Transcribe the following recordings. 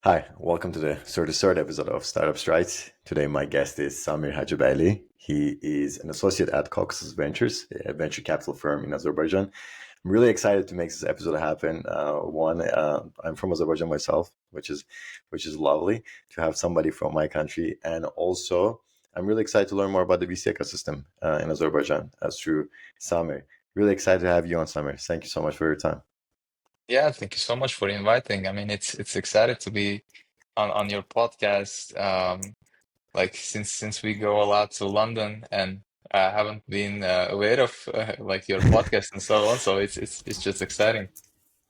Hi, welcome to the third episode of Startup Strides. Today, my guest is Samir Hajibayli. He is an associate at Caucasus Ventures, a venture capital firm in Azerbaijan. I'm really excited to make this episode happen. I'm from Azerbaijan myself, which is lovely to have somebody from my country, and also I'm really excited to learn more about the VC ecosystem in Azerbaijan as through Samir. Really excited to have you on, Samir. Thank you so much for your time. Yeah, thank you so much for inviting. I mean, it's excited to be on your podcast. Like since we go a lot to London, and I haven't been aware of like your podcast and so on. So it's just exciting.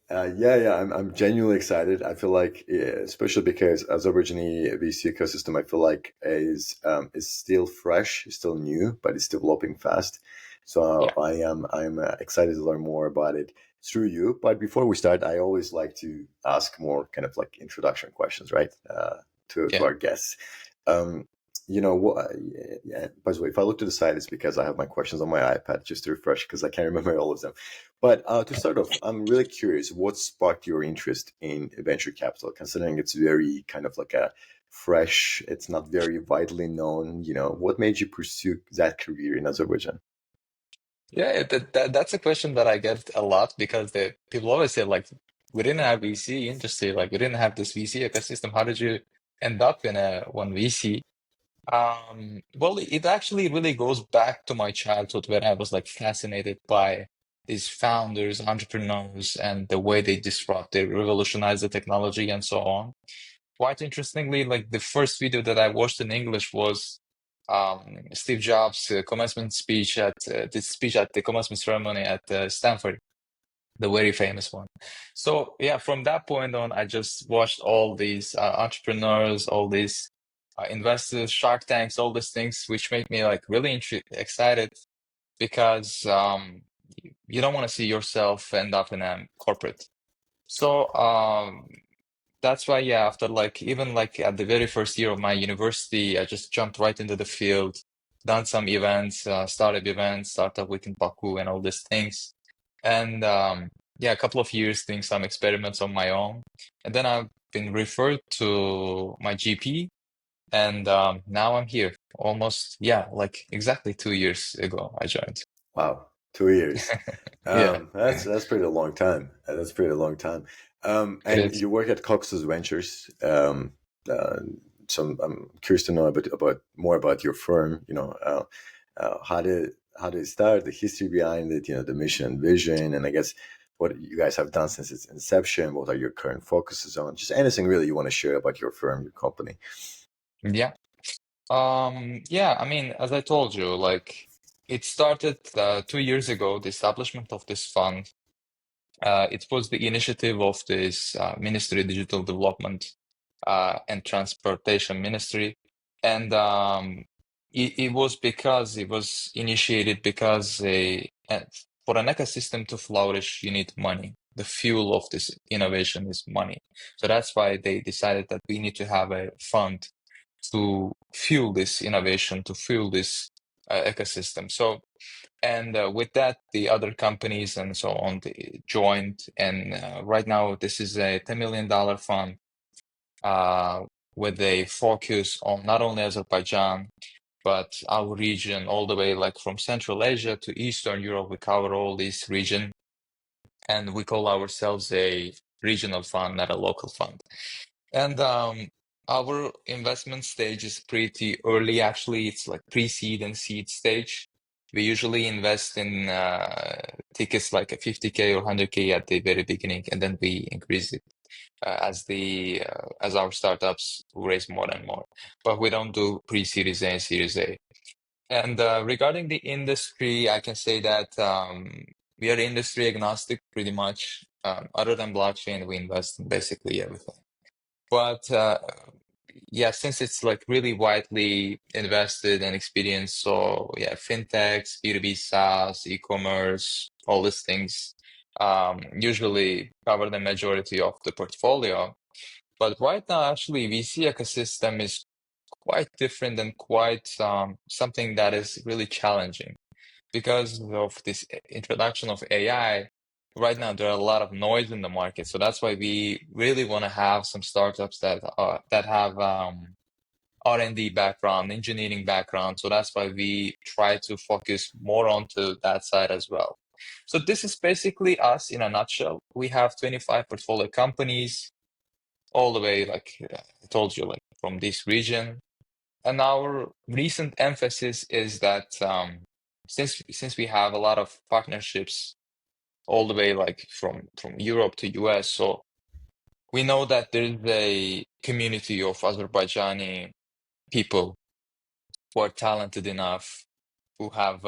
Yeah, I'm genuinely excited. I feel like, yeah, especially because Azerbaijani VC ecosystem, I feel like is still fresh, is still new, but it's developing fast. So Yeah, I'm excited to learn more about it through you. But before we start, I always like to ask more kind of like introduction questions, right? To yeah. our guests. Um, what? Yeah. By the way, if I look to the side, it's because I have my questions on my iPad just to refresh because I can't remember all of them. But to start off, I'm really curious what sparked your interest in venture capital, considering it's very kind of like a fresh, it's not very widely known. What made you pursue that career in Azerbaijan? Yeah, that's a question that I get a lot because the people always say like we didn't have VC industry, like we didn't have this VC ecosystem. How did you end up in a one VC? Well, it actually really goes back to my childhood where I was like fascinated by these founders, entrepreneurs, and the way they disrupt, they revolutionize the technology and so on. Quite interestingly, like the first video that I watched in English was Steve Jobs' commencement speech at this speech at the commencement ceremony at Stanford, the very famous one. So yeah, from that point on, I just watched all these entrepreneurs, all these investors, Shark Tanks, all these things, which make me like really excited because you don't want to see yourself end up in a corporate. So that's why, yeah, after like even like at the very first year of my university, I just jumped right into the field, done some events, startup events, startup week in Baku, and all these things. And yeah, a couple of years doing some experiments on my own. And then I've been referred to my GP, and now I'm here. Almost, yeah, like exactly 2 years ago, I joined. Wow, 2 years. Yeah, That's pretty long time. That's pretty long time. it And is. you work at Caucasus Ventures. Uh, so I'm curious to know about more about your firm. How did it start? The history behind it. The mission and vision, and I guess what you guys have done since its inception. What are your current focuses on? Just anything really you want to share about your firm, your company. Yeah. Yeah, I mean, as I told you, like it started 2 years ago, the establishment of this fund. It was the initiative of this Ministry of Digital Development and Transportation Ministry. And it was because it was initiated because for an ecosystem to flourish, you need money. The fuel of this innovation is money. So that's why they decided that we need to have a fund to fuel this innovation, to fuel this ecosystem. So, and with that, the other companies and so on they joined. And right now, this is a $10 million fund uh, with a focus on not only Azerbaijan, but our region all the way like from Central Asia to Eastern Europe. We cover all this region, and we call ourselves a regional fund, not a local fund. And our investment stage is pretty early, actually. It's like pre-seed and seed stage. We usually invest in tickets like a 50K or 100K at the very beginning, and then we increase it as our startups raise more and more. But we don't do pre-series A and Series A. And regarding the industry, I can say that we are industry agnostic pretty much. Other than blockchain, we invest in basically everything. But yeah, since it's like really widely invested and experienced, so yeah, fintechs, B2B SaaS, e-commerce, all these things usually cover the majority of the portfolio. But right now, actually, VC ecosystem is quite different and quite something that is really challenging because of this introduction of AI. right now there are a lot of noise in the market. So that's why we really want to have some startups that have R&D background, engineering background. So that's why we try to focus more onto that side as well. So this is basically us in a nutshell. We have 25 portfolio companies all the way, like I told you, like from this region. And our recent emphasis is that since we have a lot of partnerships all the way like from Europe to US, so we know that there is a community of Azerbaijani people who are talented enough, who have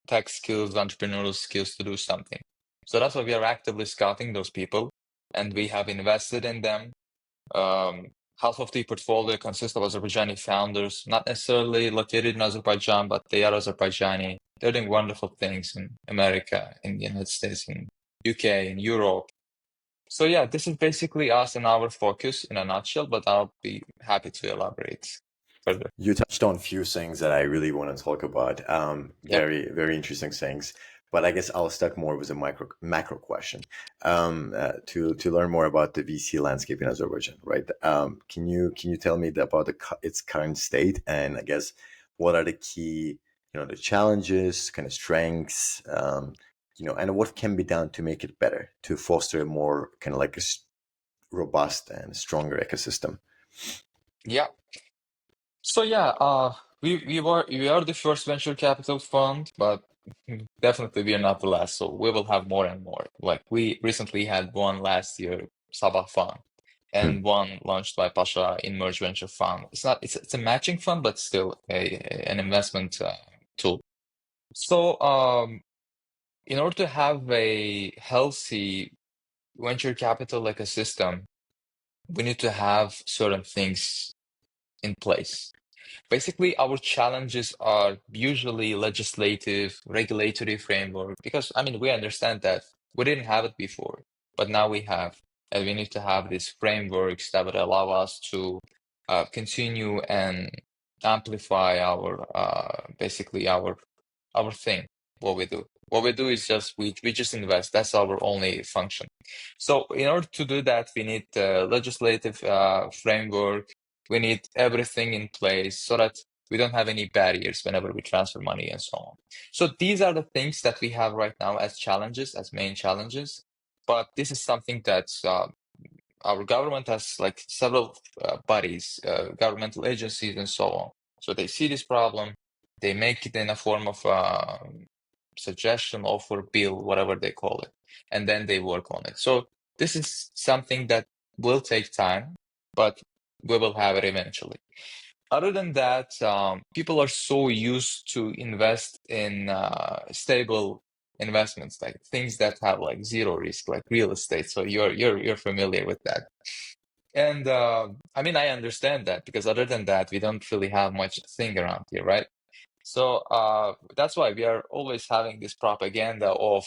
tech skills, entrepreneurial skills to do something. So that's why we are actively scouting those people, and we have invested in them. Half of the portfolio consists of Azerbaijani founders, not necessarily located in Azerbaijan, but they are Azerbaijani. They're doing wonderful things in America, in the United States, in UK, in Europe. So yeah, this is basically us and our focus in a nutshell, but I'll be happy to elaborate further. You touched on a few things that I really want to talk about. Yep. Very, very interesting things. But I guess I'll start more with a macro question to learn more about the VC landscape in Azerbaijan, right? Can you tell me about its current state, and I guess what are the key, the challenges, kind of strengths, and what can be done to make it better, to foster a more kind of like robust and stronger ecosystem? Yeah. So yeah, we are the first venture capital fund, but definitely we are not the last. So we will have more and more. Like we recently had one last year, Sabah Fund, Hmm. and one launched by Pasha in Merge Venture Fund. It's a matching fund, but still an investment tool. So in order to have a healthy venture capital ecosystem, we need to have certain things in place. Basically, our challenges are usually legislative, regulatory framework, because I mean, we understand that we didn't have it before, but now we have, and we need to have these frameworks that would allow us to continue and amplify our basically our thing, what we do. What we do is just we just invest. That's our only function. So in order to do that, we need legislative framework. We need everything in place so that we don't have any barriers whenever we transfer money and so on. So these are the things that we have right now as challenges, as main challenges. But this is something that our government has like several bodies, governmental agencies, and so on. So they see this problem, they make it in a form of suggestion, offer, bill, whatever they call it, and then they work on it. So this is something that will take time, but we will have it eventually. Other than that, people are so used to invest in stable investments, like things that have like zero risk, like real estate. So you're familiar with that. And I mean, I understand that because other than that, we don't really have much thing around here, right? So that's why we are always having this propaganda of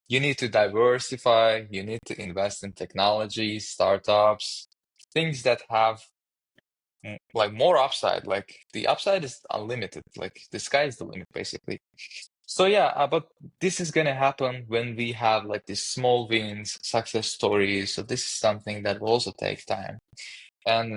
you need to diversify, you need to invest in technology, startups, things that have like more upside. Like the upside is unlimited. Like the sky is the limit, basically. So yeah, but this is gonna happen when we have like these small wins, success stories. So this is something that will also take time. And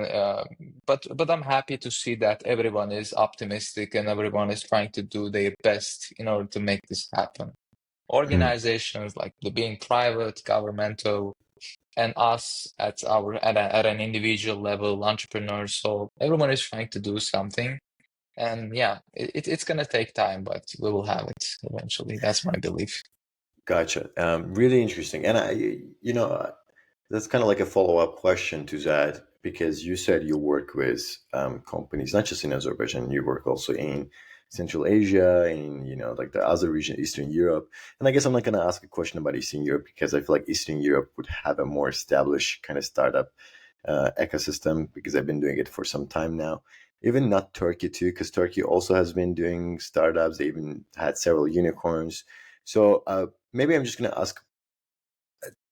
but I'm happy to see that everyone is optimistic and everyone is trying to do their best in order to make this happen. Hmm. Organizations like the being private, governmental, and us at an individual level, entrepreneurs. So everyone is trying to do something. And yeah, it's gonna take time, but we will have it eventually. That's my belief. Gotcha. Really interesting. And that's kind of like a follow-up question to that, because you said you work with companies not just in Azerbaijan, you work also in Central Asia, in like the other region, Eastern Europe. And I guess I'm not going to ask a question about Eastern Europe because I feel like Eastern Europe would have a more established kind of startup ecosystem because I've been doing it for some time now. Even not Turkey too, because Turkey also has been doing startups. They even had several unicorns. So maybe I'm just going to ask,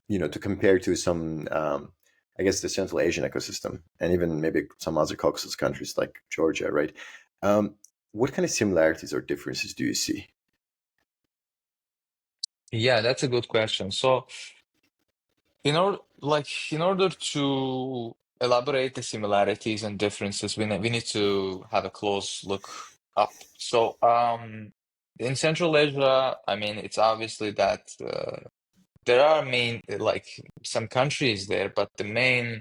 to compare to some, I guess, the Central Asian ecosystem, and even maybe some other Caucasus countries like Georgia, right? Um, what kind of similarities or differences do you see? Yeah, that's a good question. So, in order to elaborate the similarities and differences, we need to have a close look up. So, in Central Asia, I mean, it's obviously that there are main like some countries there, but the main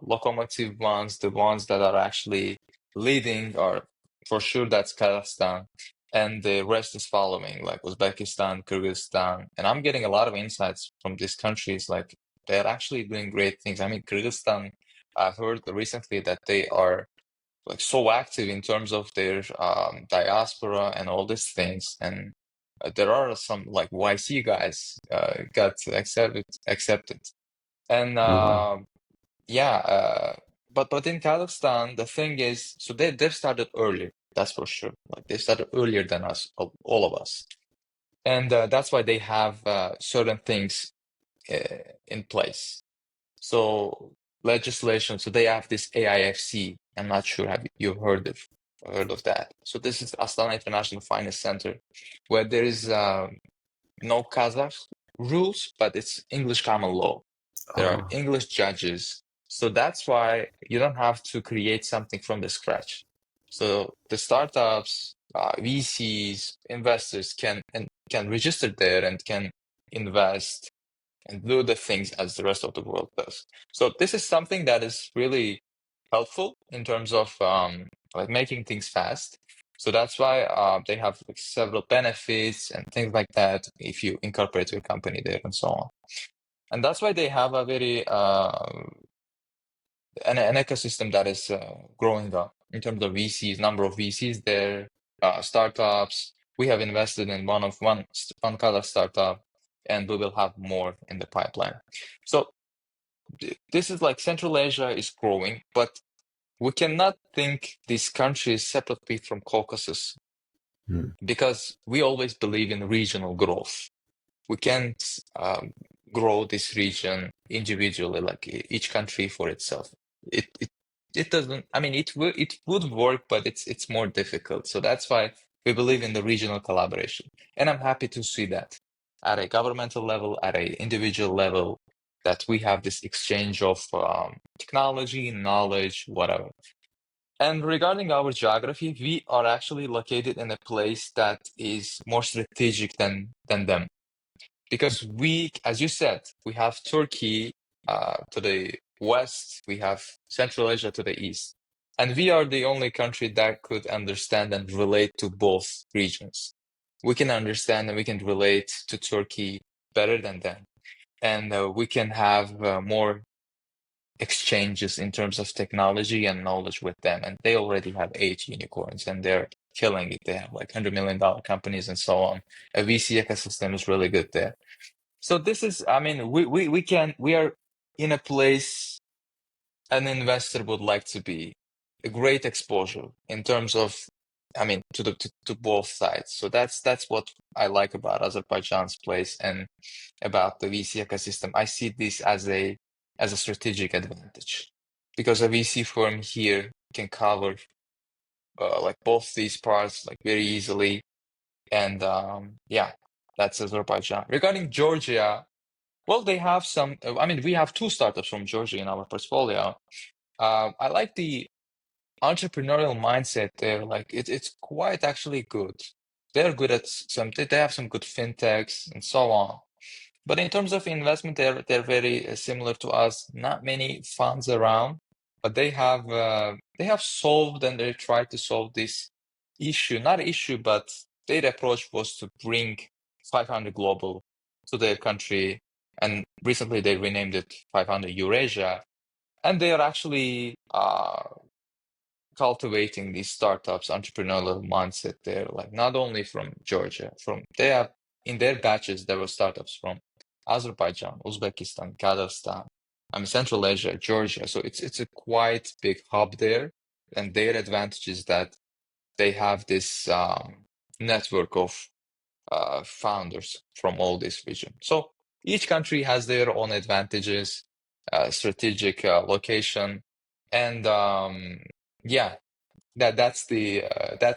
locomotive ones, the ones that are actually leading, are for sure that's Kazakhstan, and the rest is following, like Uzbekistan, Kyrgyzstan, and I'm getting a lot of insights from these countries. Like they're actually doing great things. I mean, Kyrgyzstan, I heard recently that they are like so active in terms of their diaspora and all these things. And there are some like YC guys got accepted. And Oh wow. yeah, but in Kazakhstan, the thing is, so they started earlier. That's for sure. Like they started earlier than us, all of us, and that's why they have certain things in place. So legislation, so they have this AIFC. I'm not sure have you heard of that. So this is Astana International Finance Center, where there is no Kazakh rules, but it's English common law. There are Oh. English judges. So that's why you don't have to create something from the scratch. So the startups, VCs, investors can register there and can invest and do the things as the rest of the world does. So this is something that is really helpful in terms of like making things fast. So that's why they have like several benefits and things like that if you incorporate your company there and so on. And that's why they have a very an ecosystem that is growing up in terms of VCs, number of VCs there, startups. We have invested in one Kazakh startup, and we will have more in the pipeline. So this is like Central Asia is growing, but we cannot think these countries separately from Caucasus Hmm. because we always believe in regional growth. We can't grow this region individually, like each country for itself. It it it doesn't. I mean, it would work, but it's more difficult. So that's why we believe in the regional collaboration, and I'm happy to see that at a governmental level, at a individual level, that we have this exchange of technology, knowledge, whatever. And regarding our geography, we are actually located in a place that is more strategic than them because we, as you said, we have Turkey to the west, we have Central Asia to the east, and we are the only country that could understand and relate to both regions. We can understand and we can relate to Turkey better than them, and we can have more exchanges in terms of technology and knowledge with them. And they already have 8 unicorns, and they're killing it. They have like $100 million companies and so on. A VC ecosystem is really good there. So this is, I mean, we are in a place an investor would like to be. A great exposure in terms of, I mean, to both sides. So that's what I like about Azerbaijan's place and about the VC ecosystem. I see this as a strategic advantage because a VC firm here can cover like both these parts like very easily. And yeah, that's Azerbaijan. Regarding Georgia, well, they have some. I mean, we have two startups from Georgia in our portfolio. I like the entrepreneurial mindset there. Like it's quite actually good. They're good at some. They have some good fintechs and so on. But in terms of investment, they're very similar to us. Not many funds around, but they have solved and they tried to solve this issue. Not issue, but their approach was to bring 500 global to their country, and recently they renamed it 500 Eurasia, and they are actually cultivating these startups, entrepreneurial mindset there. Like not only from Georgia, from they have in their batches there were startups from Azerbaijan, Uzbekistan, Kazakhstan, I mean Central Asia, Georgia. So it's a quite big hub there, and their advantage is that they have this network of founders from all this region. So each country has their own advantages, strategic location, and yeah, that's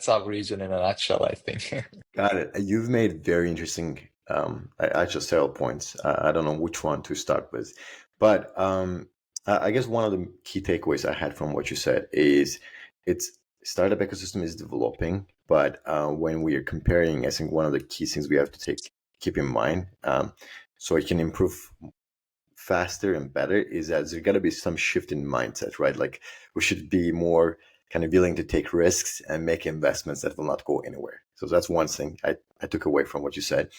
our region in a nutshell, I think. Got it. You've made very interesting I just several points. I don't know which one to start with, but I guess one of the key takeaways I had from what you said is it's startup ecosystem is developing, but when we are comparing, I think one of the key things we have to keep in mind, so it can improve faster and better, is that there's got to be some shift in mindset, right? Like we should be more kind of willing to take risks and make investments that will not go anywhere. So that's one thing I took away from what you said.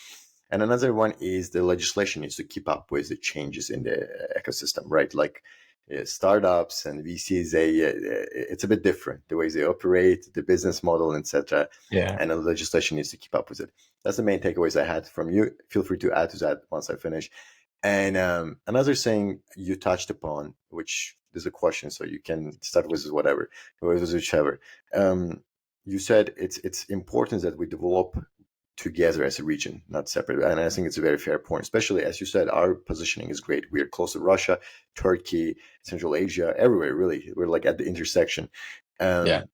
And another one is the legislation needs to keep up with the changes in the ecosystem, right? Like startups and VCs, it's a bit different the ways they operate, the business model, etc. Yeah. And the legislation needs to keep up with it. That's the main takeaways I had from you. Feel free to add to that once I finish. And another thing you touched upon, which is a question, so you can start with whatever, with whichever. Um, you said it's important that we develop together as a region, not separate. And I think it's a very fair point, especially as you said, our positioning is great. We're close to Russia, Turkey, Central Asia, everywhere, really. We're like at the intersection. Yeah. Um,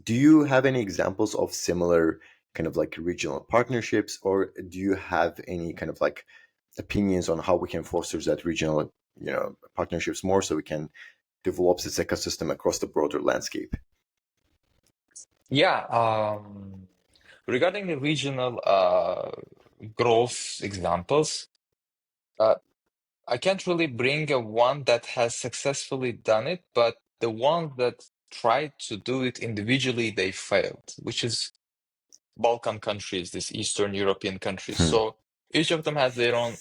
do you have any examples of similar kind of like regional partnerships, or do you have any kind of like opinions on how we can foster that regional, partnerships more so we can develop this ecosystem across the broader landscape? Yeah. Regarding the regional growth examples, uh, I can't really bring a one that has successfully done it, but the ones that tried to do it individually, they failed, which is Balkan countries, these Eastern European countries. Hmm. So each of them has their own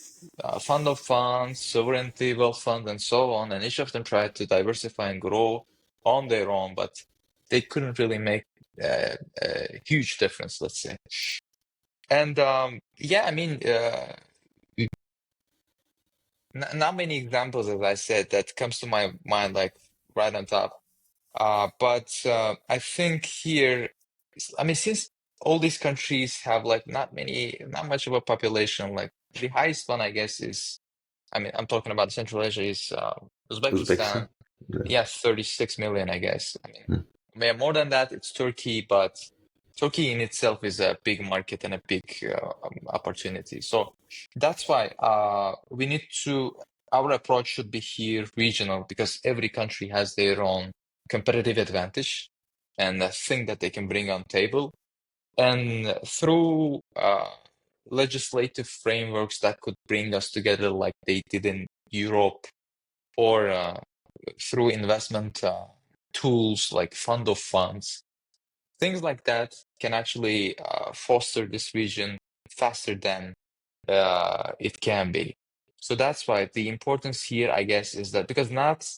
fund of funds, sovereignty, wealth fund, and so on. And each of them tried to diversify and grow on their own, but they couldn't really make a huge difference, let's say. And yeah, I mean, not many examples, as I said, that comes to my mind, like right on top. But I think here, I mean, since all these countries have like not much of a population, like the highest one, I guess, is, I mean, I'm talking about Central Asia, is Uzbekistan. Uzbekistan? Yeah. Yeah, 36 million, I guess. I mean, Hmm. more than that, it's Turkey, but Turkey in itself is a big market and a big opportunity. So that's why our approach should be here regional, because every country has their own competitive advantage and a thing that they can bring on table. And through legislative frameworks that could bring us together like they did in Europe, or through investment tools like fund of funds, things like that can actually foster this region faster than it can be. So that's why the importance here, I guess, is that because not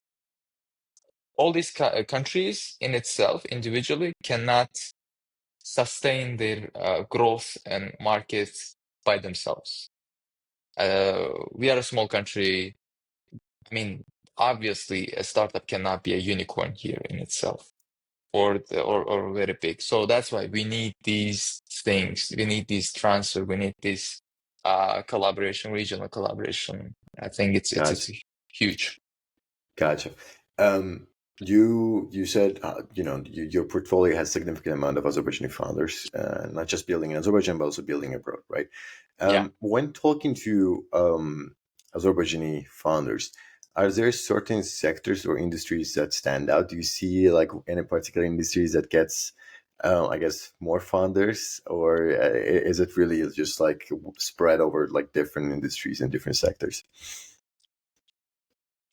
all these countries in itself individually cannot sustain their growth and markets by themselves. We are a small country. I mean, obviously, a startup cannot be a unicorn here in itself, or very big. So that's why we need these things. We need this transfer. We need this collaboration, regional collaboration. I think it's Gotcha. huge. Gotcha. Um, you said your portfolio has significant amount of Azerbaijani founders, not just building in Azerbaijan but also building abroad, right? Yeah. When talking to Azerbaijani founders, are there certain sectors or industries that stand out? Do you see like any particular industries that gets, I guess, more founders, or is it really just like spread over like different industries and different sectors?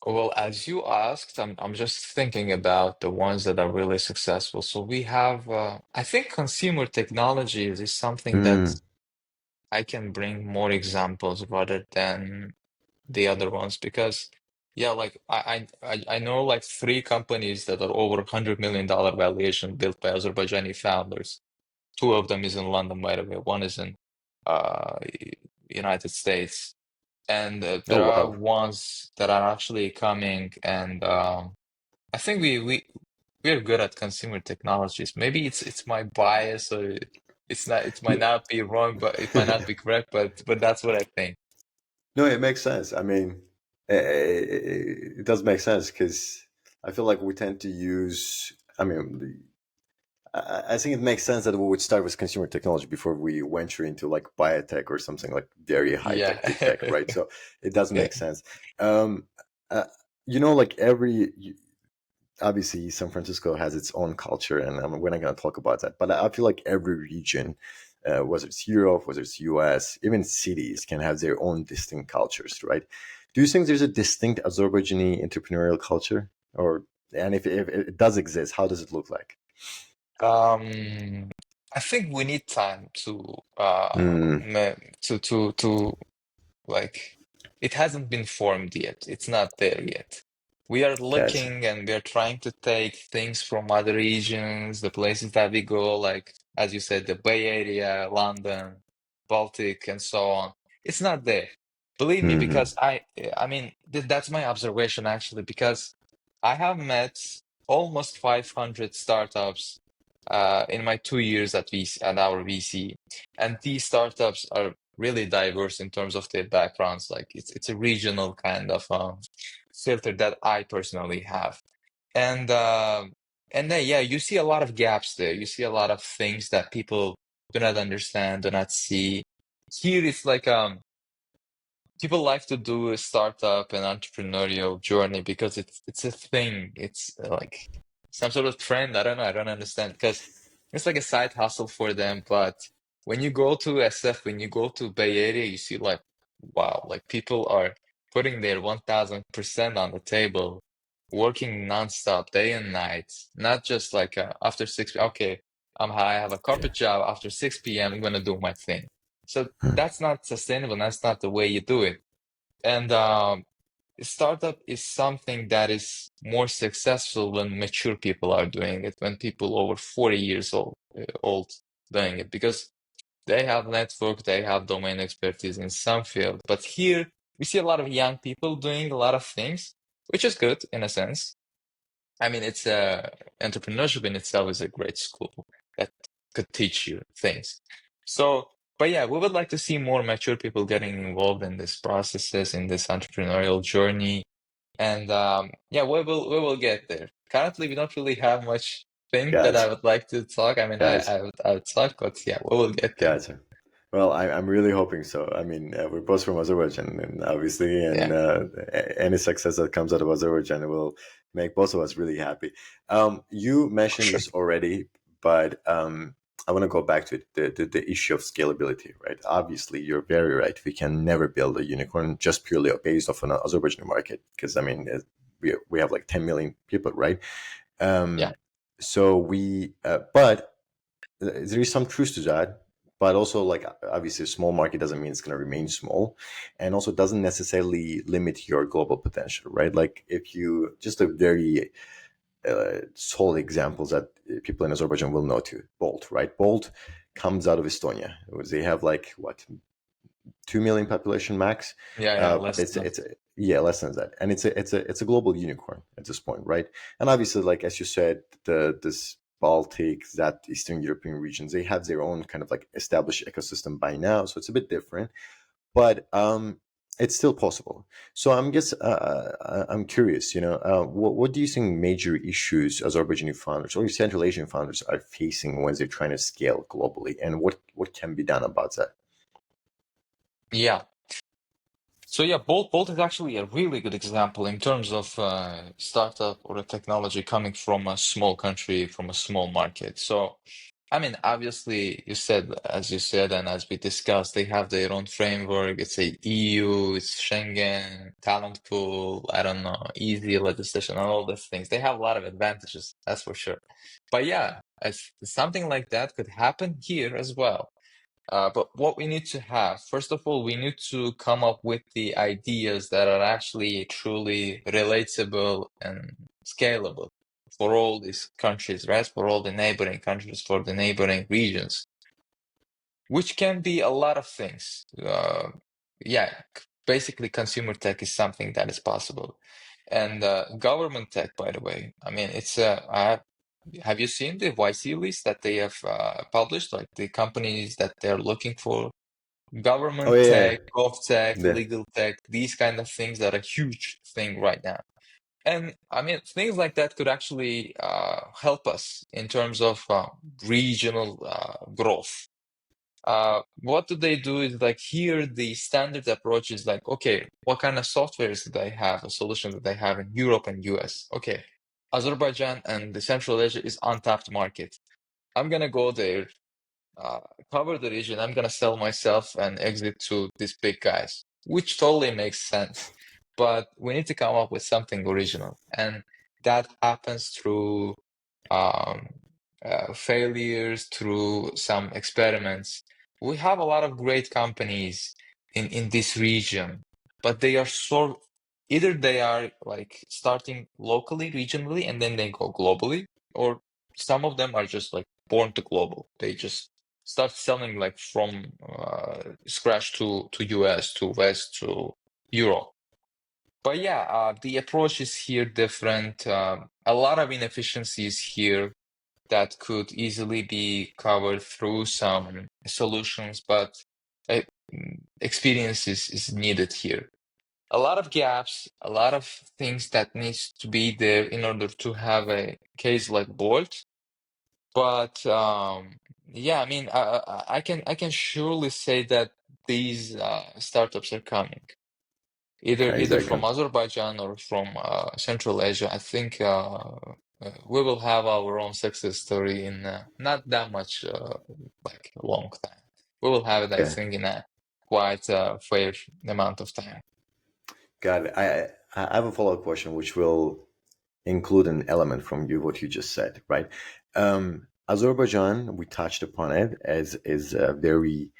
Well, as you asked, I'm just thinking about the ones that are really successful. So we have, I think consumer technologies is something that Hmm. I can bring more examples rather than the other ones, because yeah, like I know like three companies that are over $100 million valuation built by Azerbaijani founders. Two of them is in London, by the way. One is in uh United States. And Oh there are wow. ones that are actually coming, and I think we're good at consumer technologies. Maybe it's my bias, or it's not. It might not be wrong, but it might not be correct. But that's what I think. No, it makes sense. I mean, it does make sense because I feel like we tend to use. I mean, I think it makes sense that we would start with consumer technology before we venture into like biotech or something like very high Yeah. tech, deep tech, right? So it does Yeah. make sense. Um, uh, like obviously San Francisco has its own culture, and we're not going to talk about that. But I feel like every region, whether it's Europe, whether it's US, even cities can have their own distinct cultures, right? Do you think there's a distinct Azerbaijani entrepreneurial culture, or and if it does exist, how does it look like? Um, I think we need time to Mm, like it hasn't been formed yet. It's not there yet. We are gotcha. looking and we are trying to take things from other regions, the places that we go, like as you said, the Bay Area, London, Baltic, and so on. It's not there. Believe me, Hmm. because I mean, that's my observation actually, because I have met almost 500 startups in my 2 years at VC, at our VC, and these startups are really diverse in terms of their backgrounds. Like it's a regional kind of filter that I personally have, and then yeah, you see a lot of gaps there. You see a lot of things that people do not understand, do not see. Here it's like people like to do a startup and entrepreneurial journey because it's a thing. It's like some sort of trend. I don't know. I don't understand because it's like a side hustle for them. But when you go to SF, when you go to Bay Area, you see like, wow, like people are putting their 1000% on the table, working nonstop, day and night, not just like after 6 okay, I'm high, I have a Yeah. corporate job. After 6 p.m., I'm gonna do my thing. So that's not sustainable. That's not the way you do it. And startup is something that is more successful when mature people are doing it, when people over 40 years old doing it, because they have network, they have domain expertise in some field. But here we see a lot of young people doing a lot of things, which is good in a sense. I mean, it's entrepreneurship in itself is a great school that could teach you things. So, but yeah, we would like to see more mature people getting involved in these processes, in this entrepreneurial journey, and yeah, we will get there. Currently, we don't really have much thing that I Gotcha. would like to talk. I mean, Gotcha. I would talk, but yeah, we will get there. Gotcha. Well, I'm really hoping so. I mean, we're both from Azerbaijan, and obviously, and Yeah, any success that comes out of Azerbaijan will make both of us really happy. You for mentioned sure. this already, but I want to go back to it, the issue of scalability, right? Obviously, you're very right. We can never build a unicorn just purely based off an Azerbaijani market, because I mean, we have like 10 million people, right? Yeah, Um, but there is some truth to that, but also like obviously a small market doesn't mean it's going to remain small, and also doesn't necessarily limit your global potential, right? Like if you just a very solid examples that people in Azerbaijan will know too. Bolt, right? Bolt comes out of Estonia. They have like what 2 million population max, yeah, yeah. but Less than it's yeah, less than that, and it's a global unicorn at this point, right? And obviously, like as you said, this Baltic, that Eastern European regions, they have their own kind of like established ecosystem by now, so it's a bit different, but it's still possible. So I'm curious, what do you think major issues Azerbaijani founders or Central Asian founders are facing when they're trying to scale globally, and what can be done about that? yeah. So yeah, Bolt is actually a really good example in terms of startup or a technology coming from a small country, from a small market. So, I mean, obviously, as you said, and as we discussed, they have their own framework. It's a EU, it's Schengen, talent pool, I don't know, easy legislation, and all these things. They have a lot of advantages, that's for sure. But yeah, as something like that could happen here as well. But what we need to have, first of all, we need to come up with the ideas that are actually truly relatable and scalable for all these countries, right? For all the neighboring countries, for the neighboring regions, which can be a lot of things. Yeah, basically, consumer tech is something that is possible. And government tech, by the way, I mean, have you seen the YC list that they have published, like the companies that they're looking for? Oh Government yeah, tech, gov tech, yeah. legal tech, these kind of things are a huge thing right now. And I mean, things like that could actually help us in terms of regional growth. What do they do is like here the standard approach is like, okay, what kind of softwares do they have, a solution that they have in Europe and US? Okay, Azerbaijan and the Central Asia is untapped market. I'm gonna go there, uh, cover the region. I'm gonna sell myself and exit to these big guys, which totally makes sense. But we need to come up with something original, and that happens through um, failures, through some experiments. We have a lot of great companies in this region, but they are so either they are like starting locally, regionally, and then they go globally, or some of them are just like born to global. They just start selling like from scratch to US, to West, to Europe. But yeah, the approach is here different. A lot of inefficiencies here that could easily be covered through some solutions, but uh, experience is needed here. A lot of gaps, a lot of things that needs to be there in order to have a case like Bolt. But yeah, I mean, I can surely say that these startups are coming either from Exactly. Azerbaijan or from Central Asia. I think we will have our own success story in not that much like a long time. We will have it, I Yeah. think, in a quite fair amount of time. Got it. I have a follow-up question, which will include an element from you what you just said, right? Azerbaijan, we touched upon it as is a very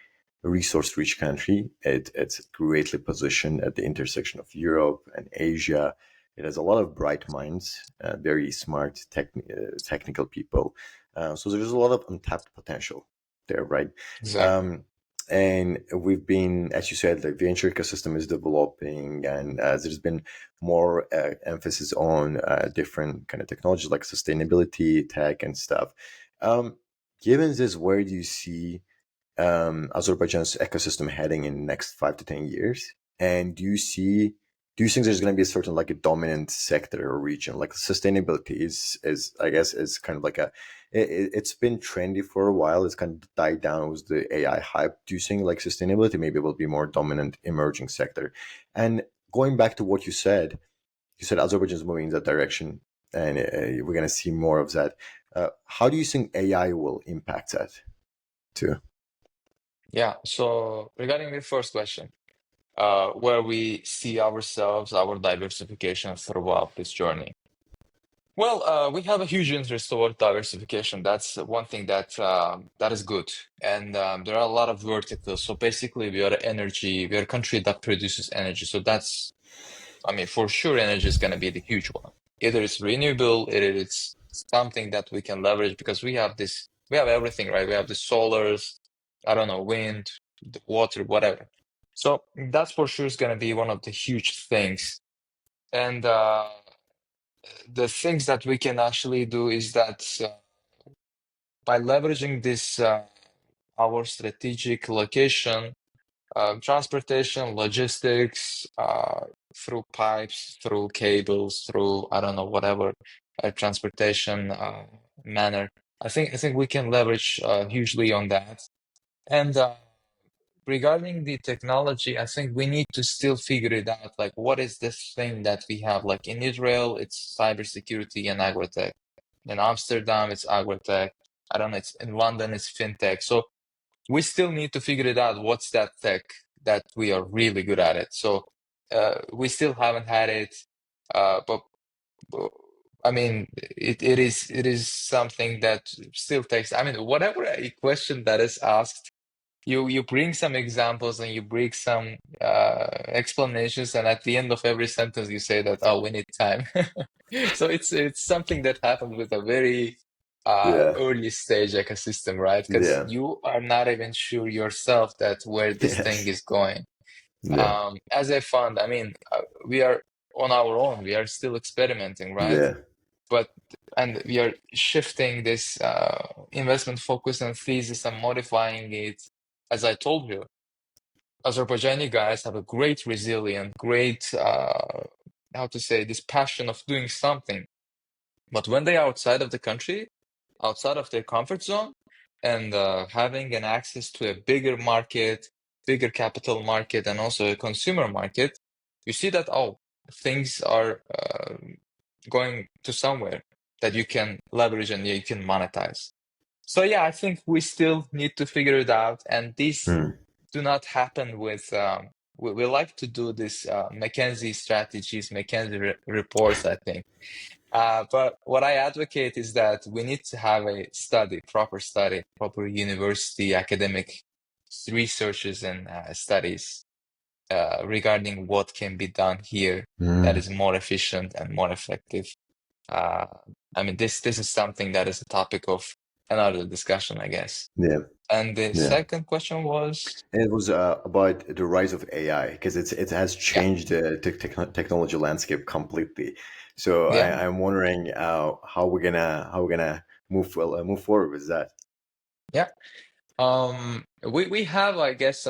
resource-rich country. It's greatly positioned at the intersection of Europe and Asia. It has a lot of bright minds, very smart technical people. So there's a lot of untapped potential there, right? Exactly. Um, and we've been, as you said, the venture ecosystem is developing, and there's been more emphasis on different kind of technologies like sustainability, tech, and stuff. Um, Given this, where do you see Azerbaijan's ecosystem heading in the next 5 to 10 years? And do you think there's going to be a certain like a dominant sector or region? Like sustainability is I guess is kind of like it's been trendy for a while. It's kind of died down with the AI hype. Do you think like sustainability maybe will be more dominant emerging sector? And going back to what you said Azerbaijan is moving in that direction, and we're going to see more of that. How do you think AI will impact that too? Yeah. So regarding the first question, where we see ourselves, our diversification throughout this journey. Well, we have a huge interest toward diversification. That's one thing that is good, and there are a lot of verticals. So basically, we are energy. We are a country that produces energy. So that's, I mean, for sure, energy is going to be the huge one. Either it's renewable, either it's something that we can leverage because we have this. We have everything, right? We have the solars, I don't know, wind, the water, whatever. So that's for sure is going to be one of the huge things. And the things that we can actually do is that by leveraging this our strategic location, transportation, logistics, through pipes, through cables, through I don't know whatever transportation manner. I think we can leverage hugely on that. And regarding the technology, I think we need to still figure it out. Like, what is this thing that we have? Like in Israel, it's cybersecurity and agritech. In Amsterdam, it's agritech. I don't know. It's in London, it's fintech. So we still need to figure it out. What's that tech that we are really good at it? So we still haven't had it. But uh, I mean, it is something that still takes. I mean, whatever a question that is asked, you bring some examples and you bring some explanations, and at the end of every sentence you say that, oh, we need time. So it's something that happened with a very Yeah, early stage ecosystem, right? Because yeah, you are not even sure yourself that where this thing yes, is going. yeah, As a fund, I mean, we are on our own. We are still experimenting, right? yeah, But and we are shifting this investment focus and thesis and modifying it. As I told you, Azerbaijani guys have a great resilient, great how to say, this passion of doing something. But when they are outside of the country, outside of their comfort zone, and having an access to a bigger market, bigger capital market, and also a consumer market, you see that, oh, things are going to somewhere that you can leverage and you can monetize. So yeah, I think we still need to figure it out, and these Mm. do not happen with. We like to do this McKinsey strategies, McKinsey reports, I think. But what I advocate is that we need to have a study, proper university academic researches and studies regarding what can be done here that Mm. is more efficient and more effective. Uh, I mean, this is something that is a topic of another discussion, I guess. Yeah, And the yeah. second question was, And it was about the rise of AI because it has yeah, changed the technology landscape completely. So yeah, I'm wondering how we're gonna move forward with that. yeah. We have, I guess,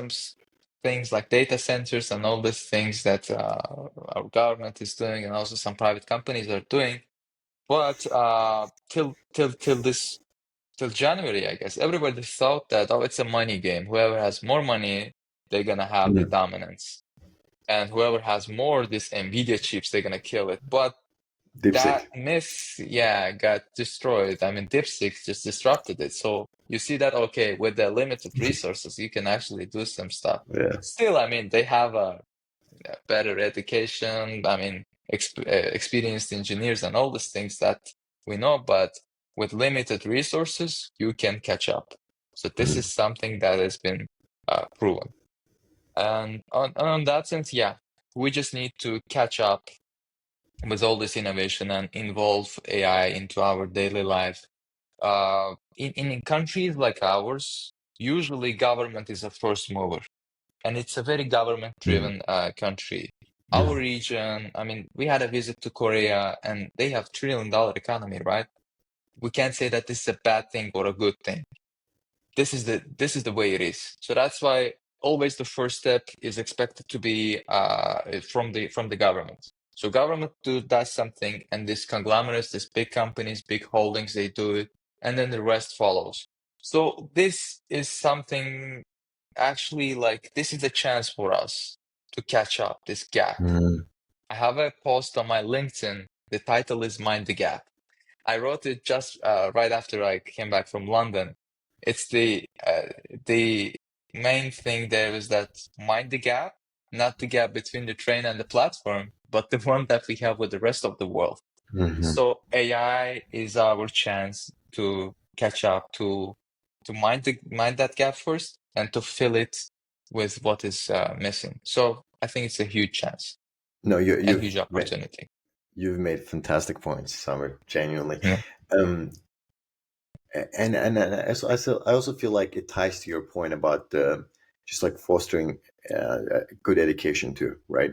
things like data centers and all these things that our government is doing, and also some private companies are doing. But till January, I guess everybody thought that, oh, it's a money game. Whoever has more money, they're gonna have the Mm. dominance, and whoever has more this Nvidia chips, they're gonna kill it. But that DeepSeek. myth, yeah, got destroyed. I mean, DeepSeek just disrupted it. So you see that, okay, with the limited resources, you can actually do some stuff. Yeah. Still, I mean, they have a better education. I mean, experienced engineers and all these things that we know, but with limited resources, you can catch up. So this is Mm. something that has been proven. And on that sense, yeah, we just need to catch up with all this innovation and involve AI into our daily life. In countries like ours, usually government is a first mover, and it's a very Mm. government-driven country. Our Mm. region, I mean, we had a visit to Korea, and they have $1 trillion economy, right? We can't say that this is a bad thing or a good thing. This is the way it is. So that's why always the first step is expected to be from the government. So government does something, and these conglomerates, these big companies, big holdings, they do it, and then the rest follows. So this is something actually, like, this is a chance for us to catch up this gap. Mm. I have a post on my LinkedIn. The title is Mind the Gap. I wrote it just right after I came back from London. It's the main thing there is that mind the gap, not the gap between the train and the platform, but the one that we have with the rest of the world. Mhm. So AI is our chance to catch up, to mind that gap first, and to fill it with what is missing. So I think it's a huge chance No, and huge opportunity. you've made fantastic points, Summer. Genuinely. Yeah. Um, and I also feel like it ties to your point about just like fostering good education too, right?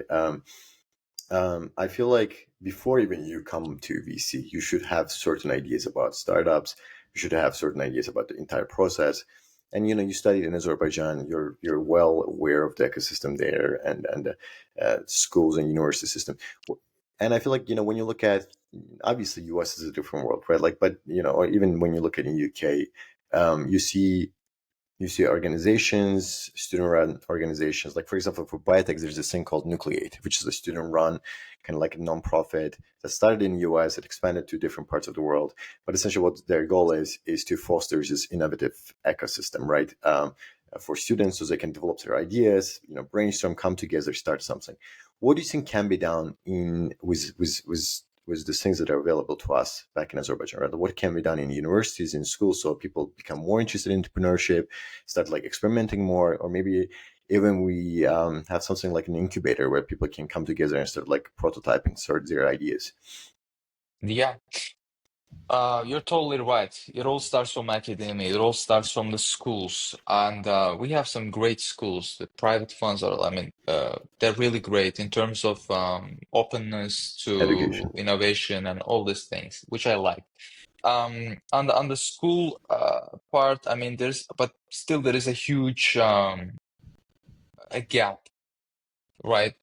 I feel like before even you come to VC, you should have certain ideas about startups. You should have certain ideas about the entire process. And you studied in Azerbaijan. You're well aware of the ecosystem there and the schools and university system. And I feel like when you look at obviously US is a different world, right? Like, but or even when you look at the UK, you see organizations, student-run organizations. Like, for example, for biotech, there's this thing called Nucleate, which is a student-run, kind of like a nonprofit that started in the US, it expanded to different parts of the world. But essentially, what their goal is to foster this innovative ecosystem, right? For students, so they can develop their ideas, brainstorm, come together, start something. What do you think can be done in with the things that are available to us back in Azerbaijan, right? What can be done in universities, in schools, so people become more interested in entrepreneurship, start like experimenting more, or maybe even we have something like an incubator where people can come together and start like prototyping, start their ideas. Yeah. You're totally right. It all starts from academia. It all starts from the schools, and we have some great schools. The private funds are, I mean, they're really great in terms of openness to Education. innovation and all these things, which I like. On the school part, I mean, but still there is a huge a gap, right?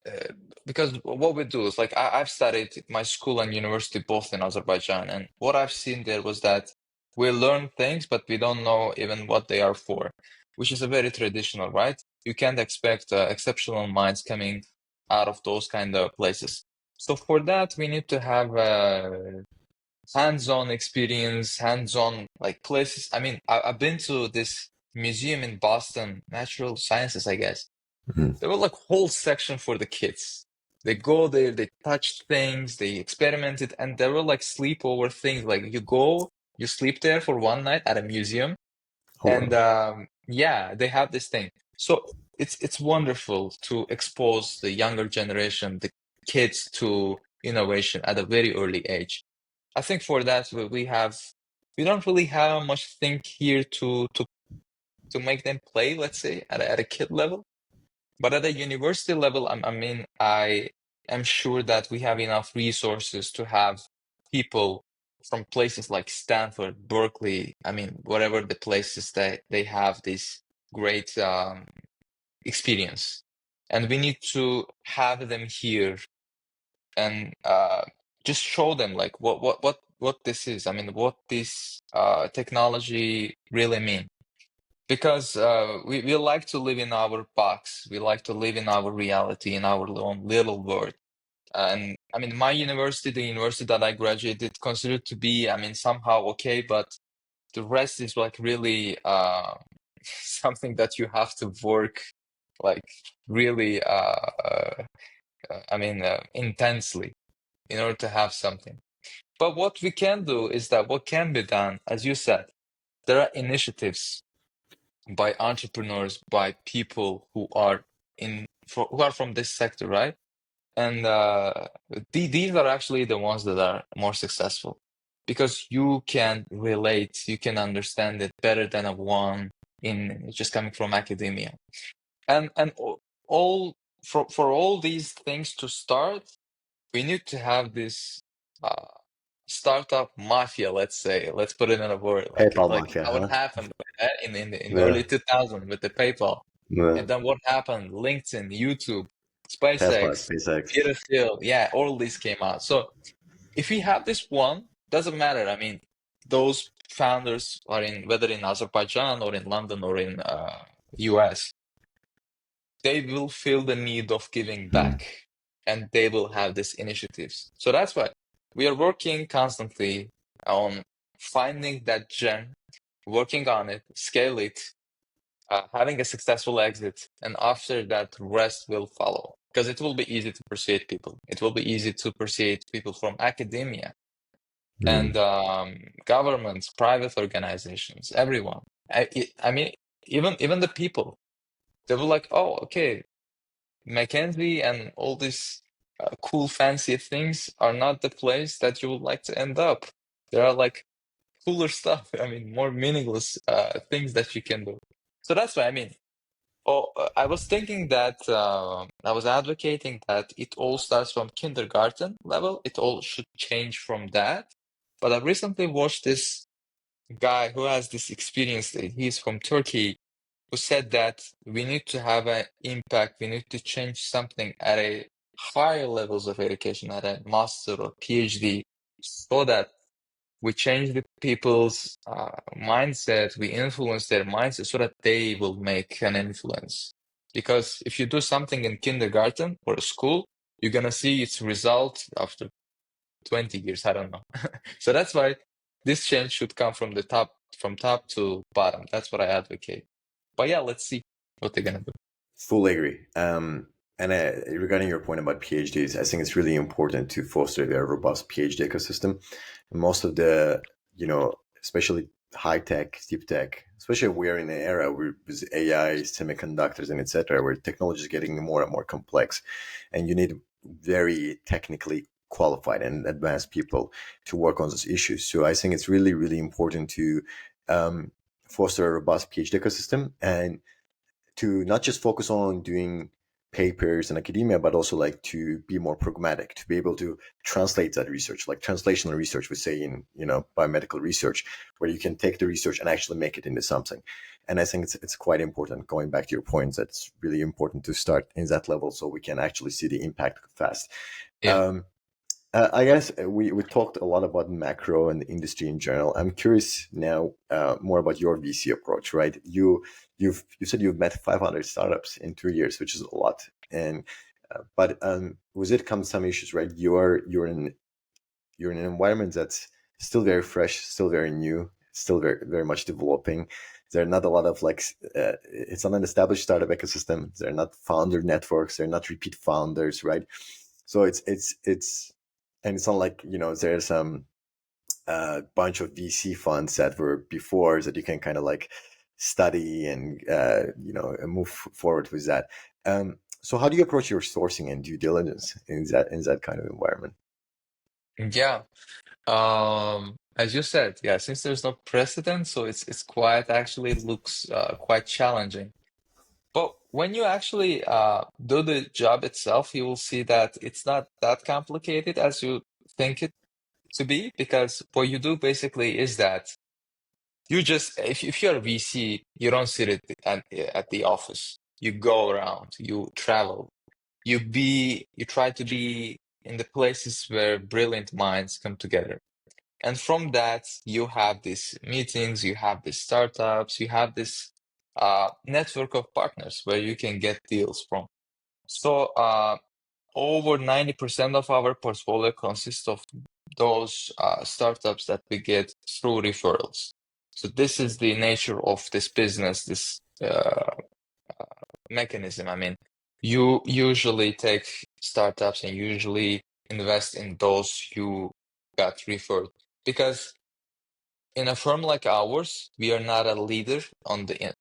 because what we do is like I've studied my school and university both in Azerbaijan, and what I've seen there was that we learn things, but we don't know even what they are for, which is a very traditional, right? You can't expect exceptional minds coming out of those kind of places. So for that, we need to have hands-on experience, hands-on like places. I mean, I've been to this museum in Boston, natural sciences, I guess. Mhm. There were like whole section for the kids. They go there, they touched things, they experimented, and there were like sleepover things. Like you go, you sleep there for one night at a museum, Oh, and wow. yeah, they have this thing. So it's wonderful to expose the younger generation, the kids, to innovation at a very early age. I think for that we don't really have much thing here to make them play, let's say, at a kid level. But at a university level, I mean, I am sure that we have enough resources to have people from places like Stanford, Berkeley, I mean, whatever the places that they have this great experience. And we need to have them here and just show them like what this is. I mean, what this technology really means. Because we like to live in our box. We like to live in our reality, in our own little world. And I mean, my university, the university that I graduated, considered to be, I mean, somehow okay, but the rest is like really something that you have to work like really, I mean, intensely in order to have something. But what we can do is that what can be done, as you said, there are initiatives by entrepreneurs, by people who are who are from this sector, right? And these are actually the ones that are more successful because you can relate, you can understand it better than a one in just coming from academia. And all for all these things to start, we need to have this uh, startup mafia, let's say. Let's put it in a word, PayPal like Mafia, how it huh? happened in Yeah, early 2000 with the PayPal. yeah. And then what happened? LinkedIn, YouTube, Tesla, SpaceX, SpaceX. Peter Thiel, yeah, all these came out. So if we have this one, doesn't matter. I mean, those founders are in whether in Azerbaijan or in London or in US, they will feel the need of giving Mm. back and they will have these initiatives. So that's why we are working constantly on finding that gem, working on it, scale it, having a successful exit, and after that, rest will follow. Because it will be easy to persuade people. It will be easy to persuade people from academia Mm. and governments, private organizations, everyone. I mean, even the people. They were like, oh, okay, Mackenzie and all these cool, fancy things are not the place that you would like to end up. There are like cooler stuff. I mean, more meaningless things that you can do. So that's why I mean. Oh, I was thinking that I was advocating that it all starts from kindergarten level. It all should change from that. But I recently watched this guy who has this experience. He's from Turkey, who said that we need to have an impact. We need to change something at a higher levels of education, at a master or PhD, so that we change the people's mindset, we influence their mindset so that they will make an influence. Because if you do something in kindergarten or school, you're gonna see its result after 20 years. I don't know. So that's why this change should come from the top, from top to bottom. That's what I advocate. But yeah, let's see what they're gonna do. Fully agree. And regarding your point about PhDs, I think it's really important to foster a very robust PhD ecosystem. Most of the, especially high tech, deep tech, especially we're in an era where with AI, semiconductors, and etc., where technology is getting more and more complex, and you need very technically qualified and advanced people to work on those issues. So I think it's really, really important to foster a robust PhD ecosystem and to not just focus on doing papers in academia, but also like to be more pragmatic, to be able to translate that research, like translational research, we say in biomedical research, where you can take the research and actually make it into something. And I think it's quite important. Going back to your points, that it's really important to start in that level so we can actually see the impact fast. Yeah. Um, I guess we talked a lot about macro and the industry in general. I'm curious now more about your VC approach, right? You said you've met 500 startups in 2 years, which is a lot. And but with it comes some issues, right? You're in an environment that's still very fresh, still very new, still very much developing. There are not a lot of it's not an established startup ecosystem. There are not founder networks. There are not repeat founders, right? So and it's not like there's some bunch of VC funds that were before that you can kind of like study and move forward with that. So how do you approach your sourcing and due diligence in that kind of environment? Yeah. As you said, yeah, since there's no precedent, so it's quite actually looks quite challenging. But when you actually do the job itself, you will see that it's not that complicated as you think it to be, because what you do basically is that you just, if you're a VC, you don't sit at the office. You go around, you travel, you try to be in the places where brilliant minds come together. And from that, you have these meetings, you have these startups, you have this network of partners where you can get deals from. So over 90% of our portfolio consists of those startups that we get through referrals. So this is the nature of this business, this mechanism. I mean, you usually take startups and usually invest in those you got referred, because in a firm like ours, we are not a leader on the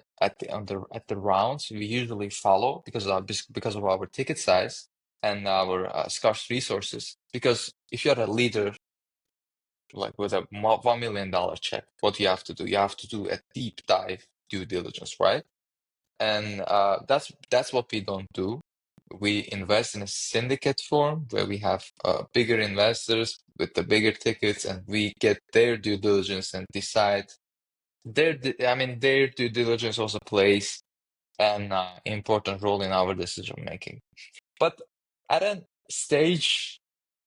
rounds. We usually follow because of our ticket size and our scarce resources. Because if you're a leader, like with a $1 million check, what you have to do? You have to do a deep dive due diligence, right? And that's what we don't do. We invest in a syndicate form where we have bigger investors with the bigger tickets, and we get their due diligence and decide their due diligence also plays an important role in our decision making. But at a stage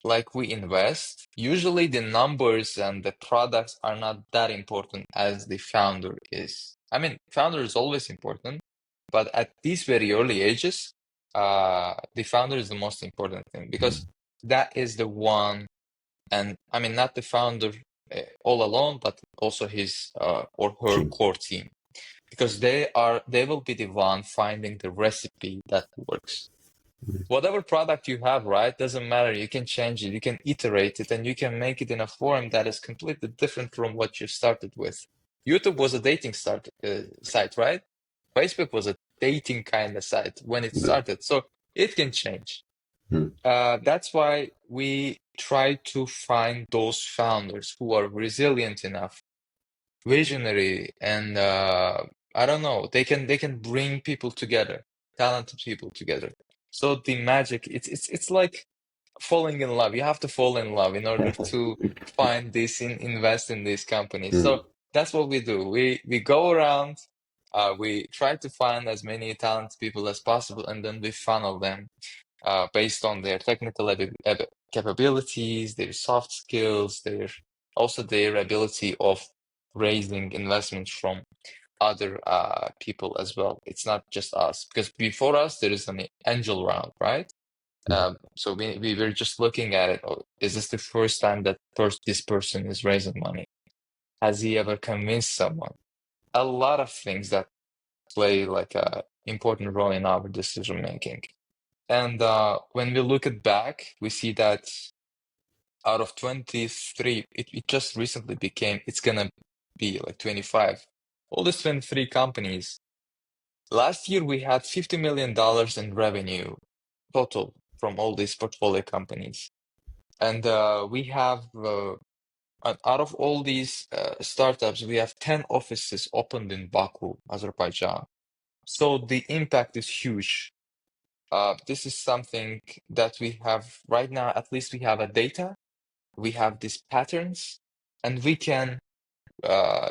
like we invest, usually the numbers and the products are not that important as the founder is. I mean, founder is always important, but at these very early ages, the founder is the most important thing, because that is the one, and I mean, not the founder all alone, but also his or her Team. core team, because they will be the one finding the recipe that works. Whatever product you have, right, doesn't matter. You can change it, you can iterate it, and you can make it in a form that is completely different from what you started with. YouTube was a dating site, right? Facebook was a dating kind of site when it started, so it can change. Hmm. That's why we try to find those founders who are resilient enough, visionary, and I don't know, they can bring people together, talented people together. So the magic, it's like falling in love. You have to fall in love in order to find this invest in these companies. Hmm. So that's what we do. We go around, we try to find as many talented people as possible, and then we funnel them based on their technical capabilities, their soft skills, their ability of raising investments from other people as well. It's not just us, because before us there is an angel round, right? So we were just looking at it. Oh, is this the first time that this person is raising money? Has he ever convinced someone? A lot of things that play like a important role in our decision making. And when we look at back, we see that out of 23, it just recently it's gonna be like 25. All these 23 companies, last year we had $50 million in revenue total from all these portfolio companies. And we have, out of all these startups, we have 10 offices opened in Baku, Azerbaijan. So the impact is huge. This is something that we have right now. At least we have a data, we have these patterns, and we can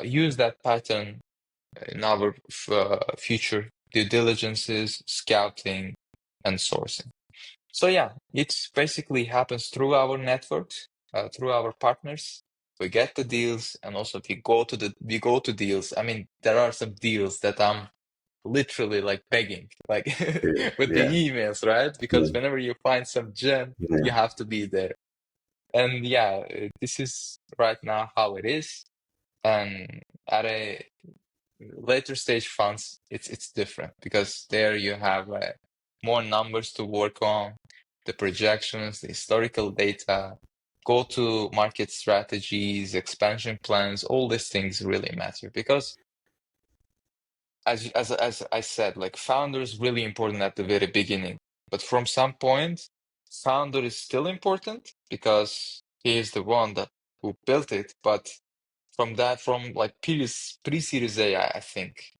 use that pattern in our future due diligences, scouting, and sourcing. So yeah, it basically happens through our networks, through our partners. We get the deals, and also we go to deals. I mean, there are some deals that I'm literally like begging, like Yeah, with the yeah, emails, right? Because yeah, whenever you find some gem, you yeah. have to be there. And yeah, this is right now how it is. And at a later stage funds, it's different because there you have more numbers to work on, the projections, the historical data, go-to market strategies, expansion plans, all these things really matter because as I said, like founder is really important at the very beginning, but from some point, founder is still important because he is the one that who built it. But from like pre-series A, I think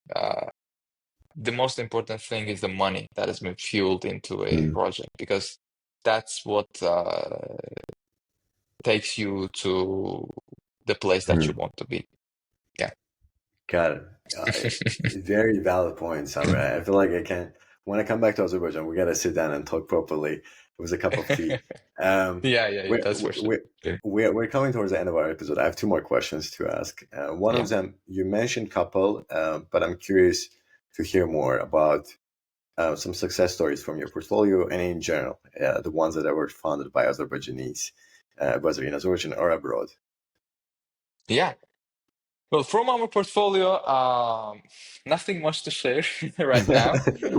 the most important thing is the money that has been fueled into a Mm, project because that's what takes you to the place that you mm. want to be. Yeah. Got it. Very valid point, Samir. I feel like I can. When I come back to Azerbaijan, we gotta sit down and talk properly with a cup of tea. Um, Yeah, yeah, yeah, we're, that's for sure. we're, we're coming towards the end of our episode. I have two more questions to ask. One Yeah. of them, you mentioned couple, but I'm curious to hear more about some success stories from your portfolio and in general, the ones that were founded by Azerbaijanis, whether in Azerbaijan or abroad. Yeah. Well, from our portfolio, nothing much to share right now.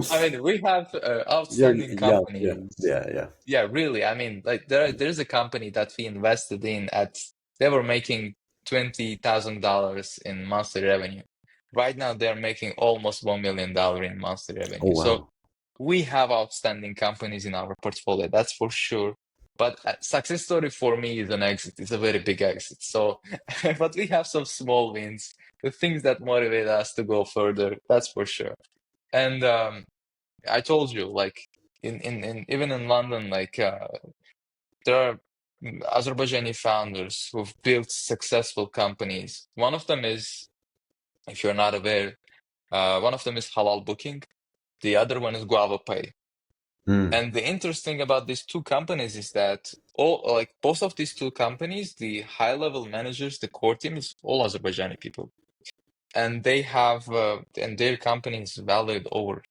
I mean, we have You're outstanding young. Yeah, companies. yeah, yeah. Yeah, really. I mean, like there's a company that we invested in at they were making $20,000 in monthly revenue. Right now, they're making almost $1 million in monthly Oh, revenue. So wow. we have outstanding companies in our portfolio, that's for sure. But success story for me is an exit. It's a very big exit. So, but we have some small wins, the things that motivate us to go further. That's for sure. And I told you, like in even in London, like there are Azerbaijani founders who've built successful companies. One of them is, if you're not aware, one of them is Halal Booking. The other one is Guava Pay. Mm. And the interesting about these two companies is that all like both of these two companies, the high level managers, the core team is all Azerbaijani people, and they have and their company is valued over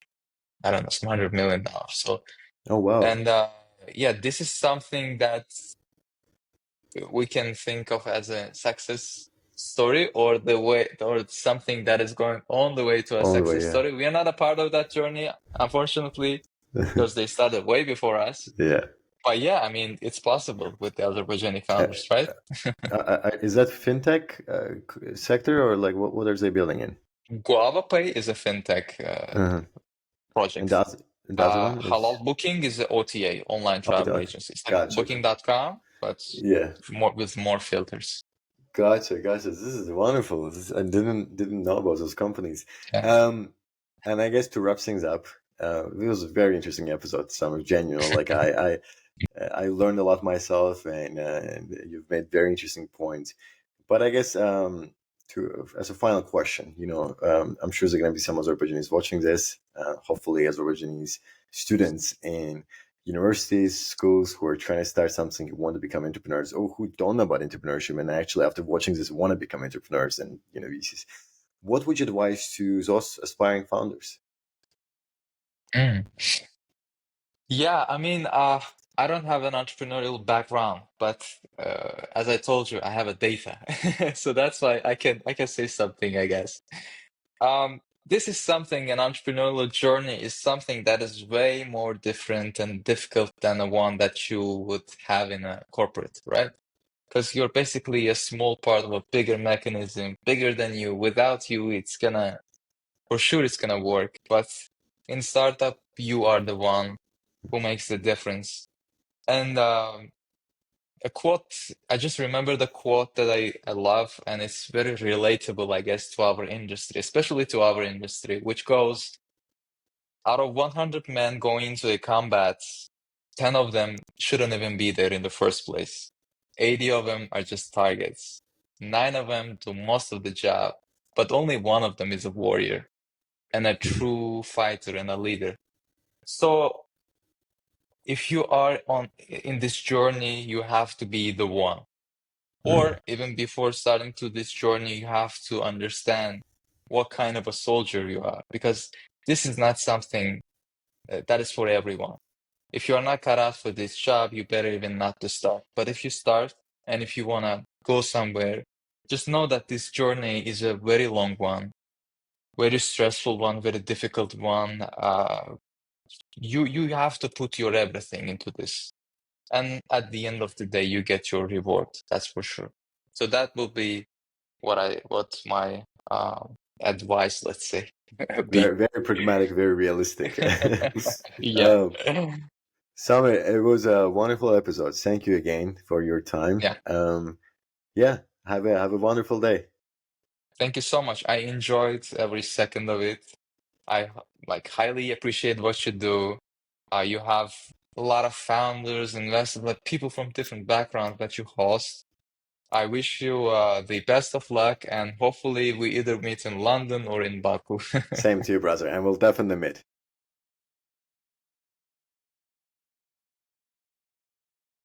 I don't know some $100 million. So Oh, wow. and yeah, this is something that we can think of as a success story or the way or something that is going on the way to a All the way, success yeah. story. We are not a part of that journey, unfortunately, because they started way before us. Yeah. But yeah, I mean, it's possible with the Azerbaijani Uh, founders, right? is that fintech sector or like what are they building in? Guava Pay is a fintech Uh-huh. And project. the other one is Halal Booking is an OTA, online oh, travel okay. agency. It's like Gotcha. booking.com, but Yeah. more with more filters. Gotcha. This is wonderful. I didn't know about those companies. Yeah. Um, and I guess to wrap things up, it was a very interesting episode. Some genuine, like I learned a lot myself, and you've made very interesting points. But I guess to as a final question, I'm sure there's going to be some Azerbaijanis watching this. Hopefully, Azerbaijanis students in universities, schools who are trying to start something, who want to become entrepreneurs, or who don't know about entrepreneurship, and actually after watching this want to become entrepreneurs and VCs. What would you advise to those aspiring founders? Mm. Yeah, I mean, I don't have an entrepreneurial background, but as I told you, I have a data, so that's why I can say something, I guess. This is something an entrepreneurial journey is something that is way more different and difficult than the one that you would have in a corporate, right? Because you're basically a small part of a bigger mechanism, bigger than you. Without you, it's gonna, for sure, it's gonna work. But in startup, you are the one who makes the difference. And a quote, I just remember the quote that I love, and it's very relatable, I guess, to our industry, especially to our industry, which goes, Out of 100 men going into a combat, 10 of them shouldn't even be there in the first place. 80 of them are just targets. 9 of them do most of the job, but only one of them is a warrior and a true fighter and a leader. So if you are in this journey, you have to be the one. Or even before starting to this journey, you have to understand what kind of a soldier you are, because this is not something that is for everyone. If you are not cut out for this job, you better even not to start. But if you start and if you want to go somewhere, just know that this journey is a very long one, very stressful one, very difficult one. You have to put your everything into this. And at the end of the day, you get your reward. That's for sure. So that will be what my advice, let's say, be. Very, very pragmatic, very realistic. Yeah. um, Summer, it was a wonderful episode. Thank you again for your time. Yeah. Yeah, have a wonderful day. Thank you so much. I enjoyed every second of it. I like highly appreciate what you do. You have a lot of founders, investors, like people from different backgrounds that you host. I wish you the best of luck, and hopefully we either meet in London or in Baku. Same to you, brother, and we'll definitely meet.